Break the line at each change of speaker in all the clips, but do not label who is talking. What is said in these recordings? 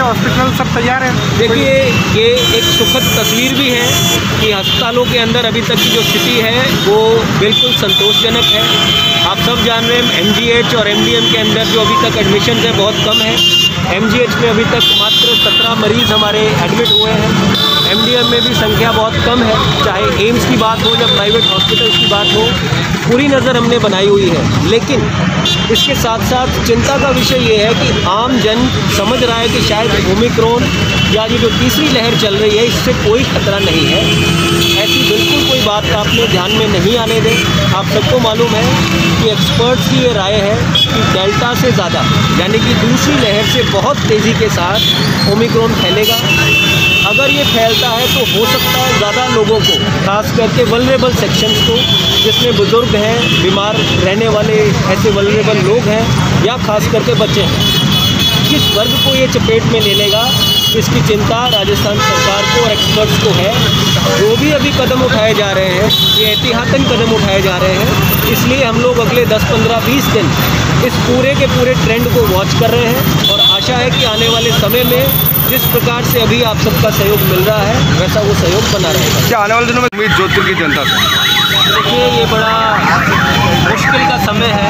Hospital सब तैयार है?
देखिए, ये एक सुखद तस्वीर भी है कि अस्पतालों के अंदर अभी तक की जो स्थिति है वो बिल्कुल संतोषजनक है। आप सब जान रहे हैं MGH और MDM के अंदर जो अभी तक एडमिशन है बहुत कम है। MGH में अभी तक मात्र 17 मरीज़ हमारे एडमिट हुए हैं। MDM में भी संख्या बहुत कम है, चाहे एम्स की बात हो या प्राइवेट हॉस्पिटल्स की बात हो, पूरी नज़र हमने बनाई हुई है। लेकिन इसके साथ साथ चिंता का विषय ये है कि आम जन समझ रहा है कि शायद ओमिक्रॉन या ये जो तीसरी लहर चल रही है इससे कोई खतरा नहीं है। ऐसी बिल्कुल कोई बात आपने ध्यान में नहीं आने दें। आप सबको मालूम है कि एक्सपर्ट्स की ये राय है कि डेल्टा से ज़्यादा यानी कि दूसरी लहर से बहुत तेज़ी के साथ ओमिक्रॉन फैलेगा। अगर ये फैलता है तो हो सकता है ज़्यादा लोगों को, खास करके वल्नरेबल सेक्शंस को, जिसमें बुज़ुर्ग हैं, बीमार रहने वाले ऐसे वल्नरेबल लोग हैं या खास करके बच्चे हैं, किस वर्ग को ये चपेट में ले लेगा, इसकी चिंता राजस्थान सरकार को और एक्सपर्ट्स को है। जो भी अभी कदम उठाए जा रहे हैं ये एहतियातन कदम उठाए जा रहे हैं, इसलिए हम लोग अगले 10, 15, 20 दिन इस पूरे के पूरे ट्रेंड को वॉच कर रहे हैं और आशा है कि आने वाले समय में जिस प्रकार से अभी आप सबका सहयोग मिल रहा है वैसा वो सहयोग बना रहेगा।
क्या आने वाले दिनों में उम्मीद जोधपुर की जनता से?
देखिए, ये बड़ा मुश्किल का समय है।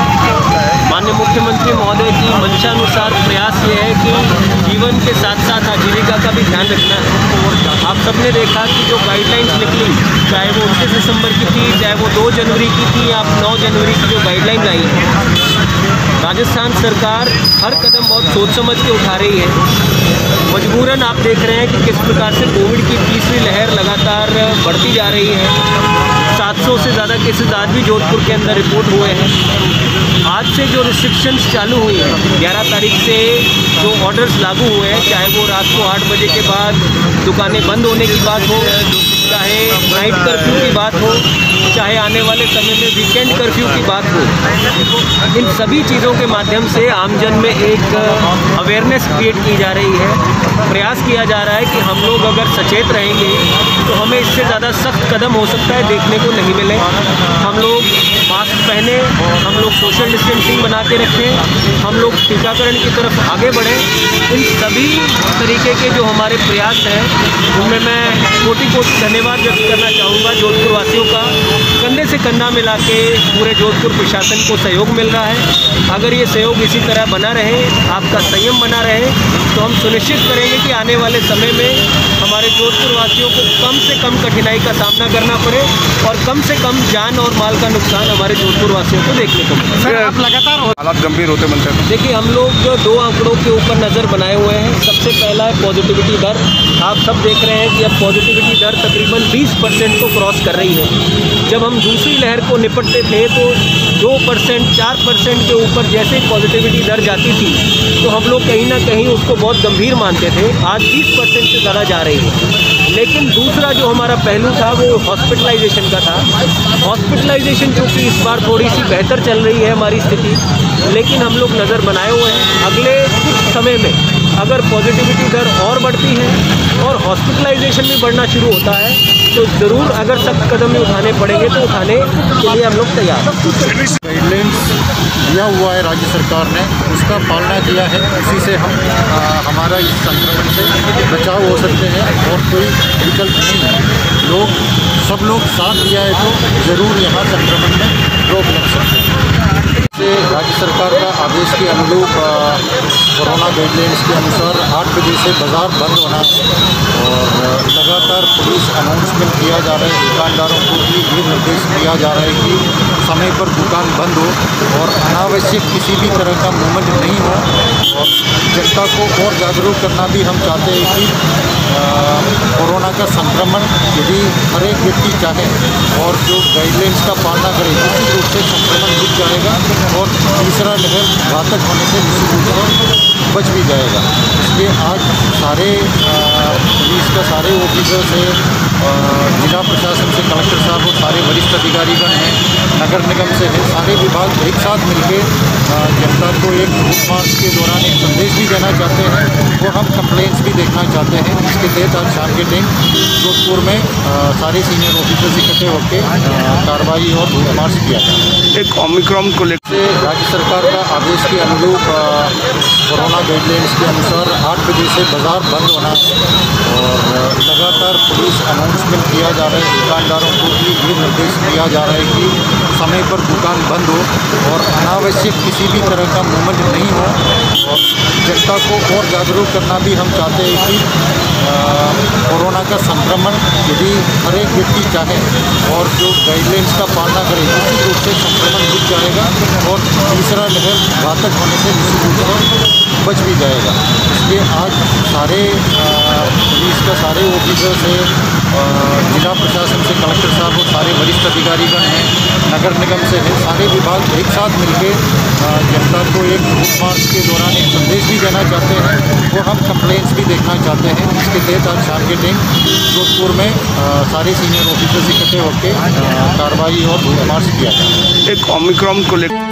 माननीय मुख्यमंत्री महोदय की मंशानुसार प्रयास ये है कि जीवन के साथ साथ आजीविका का भी ध्यान रखना है। आप सबने देखा कि जो गाइडलाइंस निकली, चाहे वो 29 दिसंबर की थी, चाहे वो 2 जनवरी की थी या 9 जनवरी की जो गाइडलाइन आई है, राजस्थान सरकार हर कदम बहुत सोच समझ के उठा रही है। मजबूरन आप देख रहे हैं कि किस प्रकार से कोविड की तीसरी लहर लगातार बढ़ती जा रही है। 700 से ज़्यादा केसेस आज भी जोधपुर के अंदर रिपोर्ट हुए हैं। आज से जो रिस्ट्रिक्शंस चालू हुई हैं, 11 तारीख से जो ऑर्डर्स लागू हुए हैं, चाहे वो रात को 8 बजे के बाद दुकानें बंद होने की बात हो, चाहे नाइट कर्फ्यू की बात हो, चाहे आने वाले समय में वीकेंड कर्फ्यू की बात हो, इन सभी चीज़ों के माध्यम से आमजन में एक अवेयरनेस क्रिएट की जा रही है। प्रयास किया जा रहा है कि हम लोग अगर सचेत रहेंगे तो हमें इससे ज़्यादा सख्त कदम हो सकता है देखने को नहीं मिले। हम लोग मास्क पहने, हम लोग सोशल डिस्टेंसिंग बना के रखें, हम लोग टीकाकरण की तरफ आगे बढ़ें। इन सभी तरीके के जो हमारे प्रयास हैं उनमें मैं कोटि धन्यवाद व्यक्त करना चाहूँगा जोधपुर वासियों का। कंधे से कंधा मिला के पूरे जोधपुर प्रशासन को सहयोग मिल रहा है। अगर ये सहयोग इसी तरह बना रहे, आपका संयम बना रहे, तो हम सुनिश्चित करेंगे कि आने वाले समय में हमारे जोधपुर वासियों को कम से कम कठिनाई का सामना करना पड़े और कम से कम जान और माल का नुकसान हमारे जोधपुर वासियों को देखने को मिले।
सर, आप लगातार हालात गंभीर होते बनते हैं।
देखिए, हम लोग 2 आंकड़ों के ऊपर नज़र बनाए हुए हैं। सबसे पहला है पॉजिटिविटी दर। आप सब देख रहे हैं कि अब पॉजिटिविटी दर तकरीबन 20% को क्रॉस कर रही है। जब हम दूसरी लहर को निपटते थे तो 2%, 4% के ऊपर जैसे पॉजिटिविटी दर जाती थी तो हम लोग कहीं ना कहीं उसको बहुत गंभीर मानते थे। आज 20% से ज़्यादा जा रही है। लेकिन दूसरा जो हमारा पहलू था वो हॉस्पिटलाइजेशन का था। हॉस्पिटलाइजेशन क्योंकि इस बार थोड़ी सी बेहतर चल रही है हमारी स्थिति, लेकिन हम लोग नज़र बनाए हुए हैं अगले कुछ समय में अगर पॉजिटिविटी दर और बढ़ती है और हॉस्पिटलाइजेशन भी बढ़ना शुरू होता है तो ज़रूर अगर सख्त कदम उठाने पड़ेंगे तो उठाने के लिए हम लोग तैयार हैं।
गाइडलाइंस दिया हुआ है राज्य सरकार ने, उसका पालना किया है, उसी से हम हमारा इस संक्रमण से बचाव हो सकते हैं और कोई विकल्प नहीं है। सब लोग साथ दिया है तो ज़रूर यहाँ संक्रमण में रोक लग सकते हैं। राज्य सरकार का आदेश के अनुरूप कोरोना गाइडलाइंस के अनुसार 8 बजे से बाज़ार बंद होना है और लगातार पुलिस अनाउंसमेंट किया जा रहा है। दुकानदारों को भी ये निर्देश दिया जा रहा है कि समय पर दुकान बंद हो और अनावश्यक किसी भी तरह का मूवमेंट नहीं हो। और जनता को और जागरूक करना भी हम चाहते हैं कि कोरोना का संक्रमण यदि हर एक व्यक्ति चाहे और जो गाइडलाइंस का पालना करे निश्चित रूप से संक्रमण रुक जाएगा और तीसरा लहर घातक होने से निश्चित रूप से बच भी जाएगा। इसलिए आज सारे पुलिस का सारे सारे ऑफिसर्स हैं, जिला प्रशासन से कलेक्टर साहब और सारे वरिष्ठ अधिकारीगण हैं, नगर निगम से है, सारे विभाग एक साथ मिलकर जनता को एक रूट मार्च के दौरान एक संदेश भी देना चाहते हैं और हम कंप्लेंट्स भी देखना चाहते हैं। इसके तहत आज शाम के टाइम जोधपुर में सारे सीनियर ऑफिसर्स इकट्ठे होकर कार्रवाई और रूट मार्च किया गया।
एक ओमिक्रॉन को लेकर
राज्य सरकार का आदेश के अनुरूप कोरोना गाइडलाइंस के अनुसार 8 बजे से बाज़ार बंद होना है और लगातार पुलिस अनाउंसमेंट किया जा रहा है, दुकानदारों को भी ये निर्देश दिया जा रहा है कि समय पर दुकान बंद हो और अनावश्यक किसी भी तरह का मूवमेंट नहीं हो। और जनता को और जागरूक करना भी हम चाहते हैं कि कोरोना का संक्रमण यदि हर एक व्यक्ति चाहे और जो गाइडलाइंस का पालना करे निश्चित रूप से संक्रमण रुक जाएगा और तीसरा लहर घातक होने से निश्चित रूप से बच भी जाएगा। इसलिए आज सारे पुलिस का सारे ऑफिसर्स हैं, जिला प्रशासन से कलेक्टर साहब और सारे वरिष्ठ अधिकारीगण हैं, नगर निगम से है, सारे विभाग एक साथ मिलकर जनता को एक रूट मार्च के दौरान एक संदेश भी देना चाहते हैं और हम कंप्लेंट्स भी देखना चाहते हैं। इसके तहत आज शाम के टाइम जोधपुर में सारे सीनियर ऑफिसर्स इकट्ठे होकर कार्रवाई और रूट मार्च किया गया।
एक ओमिक्रॉन को लेकर